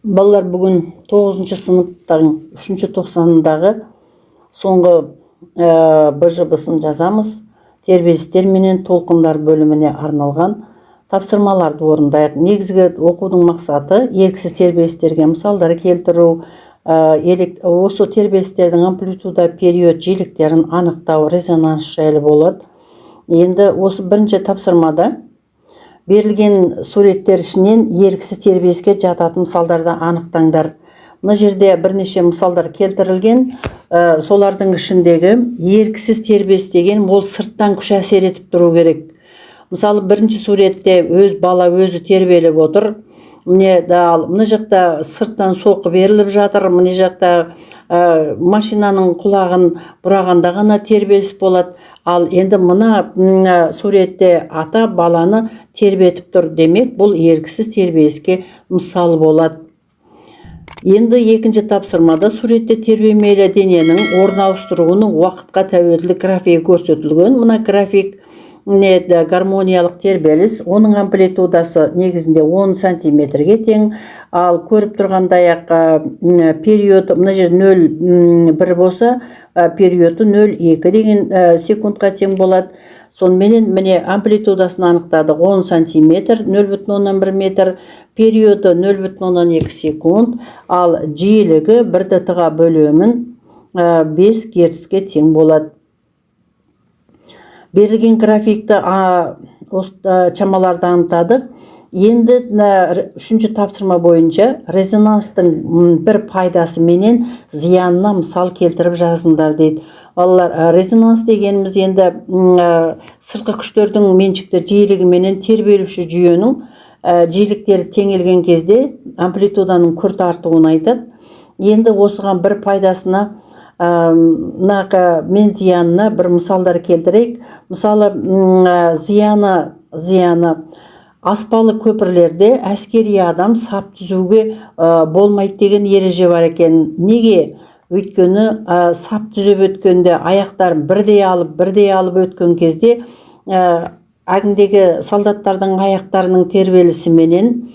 Балалар бүгін 9 сыныптың 3 тоқсанындағы соңғы БЖБ-сын жазамыз. Тербелістер менен толқындар бөліміне арналған тапсырмаларды орындайық. Негізгі оқудың мақсаты еріксіз тербелістерге мысалдар келтіру, осы тербелістердің амплитуда, период, жиіліктерін анықтау, резонанс жайлы болады. Енді осы бірінші тапсырмада берілген суреттер ішінен еріксіз тербеліске жататын мысалдарды анықтаңдар. Мына жерде бірнеше мысалдар келтірілген. Солардың ішіндегі еріксіз тербеліс деген ол сырттан күш әсер етіп тұру керек. Мысалы, бірінші суретте бала өзі тербеліп отыр. Мына жақта сырттан соққы беріліп жатыр. Мына жақта машинаның құлағын бұрағанда ғана тербеліс болады. Ал енді мына суретте ата баланы тербетіп тұр. Демек, бұл еріксіз тербеліске мысал болады. Енді екінші тапсырмада суретте тербемелі дененің орын ауыстыруының уақытқа тәуелділік графигі көрсетілген. Мына график гармониялық тербеліс, оның амплитудасы негізінде 10 сантиметрге тең. Ал көріп тұрғандай период, мына жер 0,1 болса, периоды 0,2 деген секундқа тең болады. Сонымен міне амплитудасын анықтадық. 10 сантиметр, 0,1 метр, периоды 0,2 секунд, ал жиілігі 1/ға бөлемін 5 герцке тең болады. Берілген графикті шамаларды анықтадық. Енді үшінші тапсырма бойынша резонанстың бір пайдасы менен зиянына мысал келтіріп жазыңдар дейді. Балалар, резонанс дегеніміз енді сыртқы күштердің меншікті жиілігі менен тербелуші жүйенің жиіліктері теңелген кезде амплитуданың күрт артуын айтады. Енді осыған бір пайдасына мен зиянына бір мысалдар келтірейік. Мысалы, зияны аспалы көпірлерде әскери адам сап түзуге болмайды деген ереже бар екен. Неге? Өйткені сап түзіп өткенде аяқтарын бірдей алып өткен кезде әгіндегі солдаттардың аяқтарының тербелісі менен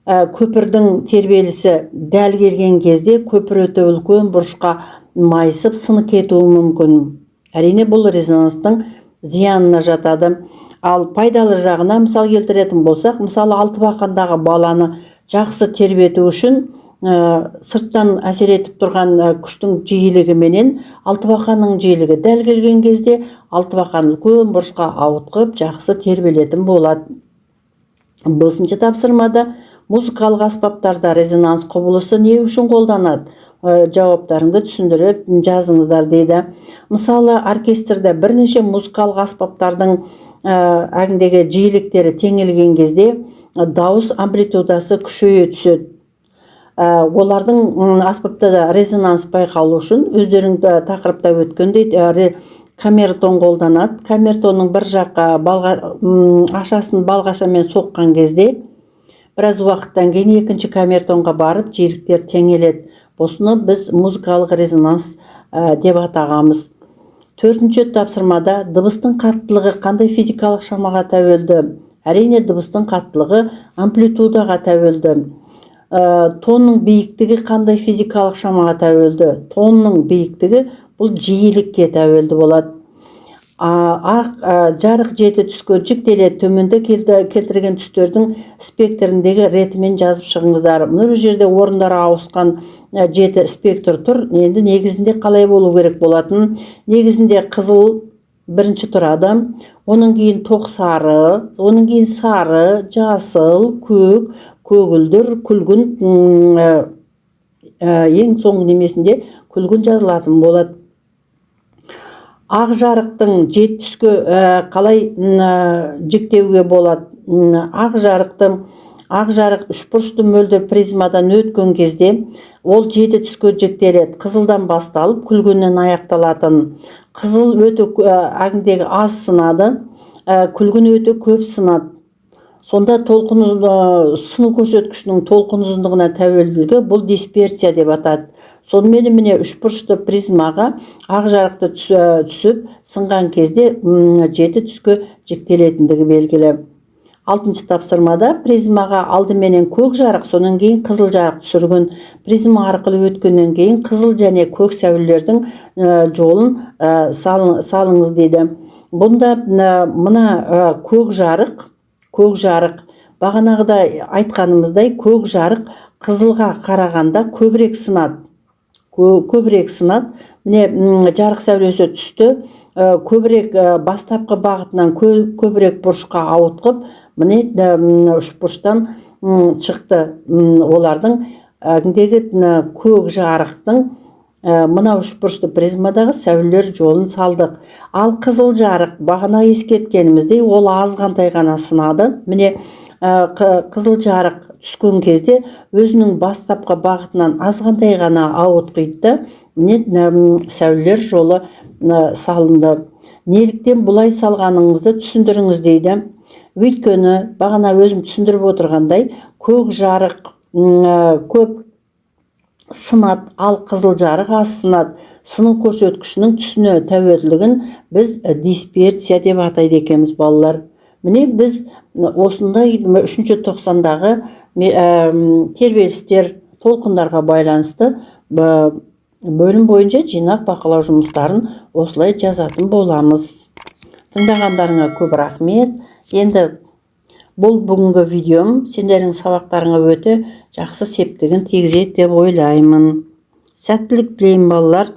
көпірдің тербелісі дәл келген кезде көпір өте үлкен бұрышқа майысып сыны кетуі мүмкін. Әрине, бұл резонанстың зиянына жатады. Ал пайдалы жағына мысал келтіретін болсақ, мысалы, алтыбақандағы баланы жақсы тербету үшін сырттан әсер етіп тұрған күштің жиілігі менен алтыбақанның жиілігі дәл келген кезде алтыбақан үлкен бұрышқа ауытқып жақсы тербелетін болады. Бесінші тапсырмада музыкалық аспаптарда резонанс құбылысы не үшін қолданады? Жауаптарыңды түсіндіріп жазыңыздар дейді. Мысалы, оркестрде бірнеше музыкалық аспаптардың әгіндегі жиіліктері теңелген кезде дауыс амплитудасы күшейе түседі. Олардың аспаптарда резонанс байқалу үшін өздеріңді тақырыпта өткендей камертон қолданады. Камертонның бір жаққа ашасын балғашамен соққан кезде біраз уақыттан кейін екінші камертонға барып жиіліктер теңеледі. Осыны біз музыкалық резонанс деп атағамыз. Төртінші тапсырмада дыбыстың қаттылығы қандай физикалық шамаға тәуелді? Әрине, дыбыстың қаттылығы амплитудаға тәуелді. Тонның биіктігі қандай физикалық шамаға тәуелді? Тонның биіктігі бұл жиілікке тәуелді болады. Жарық жеті түске жіктеледі. Төменде келтірген түстердің спектріндегі ретімен жазып шығыңыздар. Бұл жерде орындары ауысқан жеті спектр тұр. Енді негізінде қалай болу керек болатын? Негізінде қызыл бірінші тұрады. Оның кейін тоқ сары, оның кейін сары, жасыл, көк, көгілдір, күлгін, ең соңғы немесінде күлгін жазылатын болады. Ақ жарықтың жеті түске қалай жіктеуге болады? Ақ жарық үшбұрышты мөлдір призмадан өткен кезде ол жеті түске жіктеледі. Қызылдан басталып күлгіннен аяқталатын. Қызыл өте әгіндегі аз сынады, күлгін өте көп сынады. Сонда сыну көрсеткішінің толқын ұзындығына тәуелділігі бұл дисперсия деп атады. Сонымен міне үшбұрышты призмаға ақ жарықты түсіп сынған кезде жеті түске жіктелетіндігі белгілі. 6 тапсырмада призмаға алдыменен көк жарық, сонан кейін қызыл жарық түсіргін. Призма арқылы өткеннен кейін қызыл және көк сәулелердің жолын салыңыз дейді. Бұнда мына көк жарық, бағанағыда айтқанымыздай көк жарық қызылға қарағанда көбірек сынады. Міне жарық сәулесі түсті, көбірек бастапқы бағытынан көбірек бұрышқа ауытқып, міне үшбұрыштан шықты. Олардың көк жарықтың мына үшбұрышты призмадағы сәулелер жолын салдық. Ал қызыл жарық, бағана ескерткеніміздей, ол азғантай ғана сынады. Міне қызыл жарық түскен кезде өзінің бастапқы бағытынан азғантай ғана ауытқиды. Міне сәулелер жолы салынды. Неліктен бұлай салғаныңызды түсіндіріңіз дейді. Өйткені бағана өзім түсіндіріп отырғандай, көк жарық көп сынады, ал қызыл жарық аз сынады. Сыну көрсеткішінің түсіне тәуелділігін біз дисперсия деп атайды екенбіз, балалар. Міне біз осындай 3-ші тоқсандағы тербелістер, толқындарға байланысты бөлім бойынша жинақ бақылау жұмыстарын осылай жазатын боламыз. Тыңдағандарыңа көп рахмет. Енді бұл бүгінгі видеом сендердің сабақтарыңа өте жақсы септігін тигізеді деп ойлаймын. Сәттілік тілеймін, балалар.